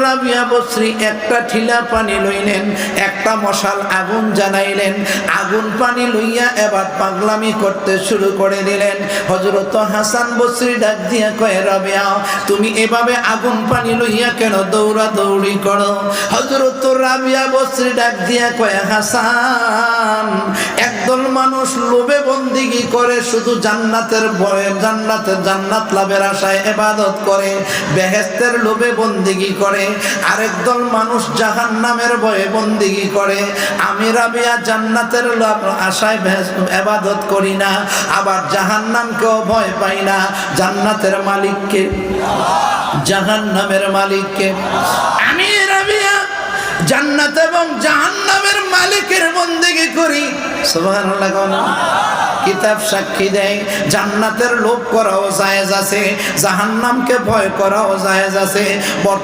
রাবিয়া বসরি একটা ঠিলা পানি লইলেন, একটা মশাল আগুন জ্বালাইলেন, আগুন পানি লইয়া এবার পাগলামি করতে শুরু করে দিলেন। হযরত হাসান বসরি ডাক দিয়া কয়, রাবিয়া তুমি এভাবে আগুন পানি লইয়া কেন দৌড়াদৌড়ি করো? হযরত রাবিয়া বসরি ডাক দিয়া কয়, হাসান একদল মানুষ লোভে বন্দিগি করে, শুধু জান্নাতের ভয়ে, জান্নাত লাভের আশায় ইবাদত করে, বেহেশতের লোভে বন্দিগি করে। আরেকদল মানুষ জাহান্নামের ভয়ে বন্দিগি করে। আমি রাবিয়া জান্নাতের আশায় ইবাদত করি না, আবার জাহান্নামকেও ভয় পাই না। জান্নাতের মালিককে, জাহান্নামের মালিককে। আমি রাবিয়া জান্নাত এবং জাহান্নামের মালিকের বন্দেগী করি। সুবহানাল্লাহ। কিতাব সাক্ষী দেয় জান্নাতের লোভ করাও জায়েজ আছে, জাহান্নামকে ভয় করাও জায়েজ আছে।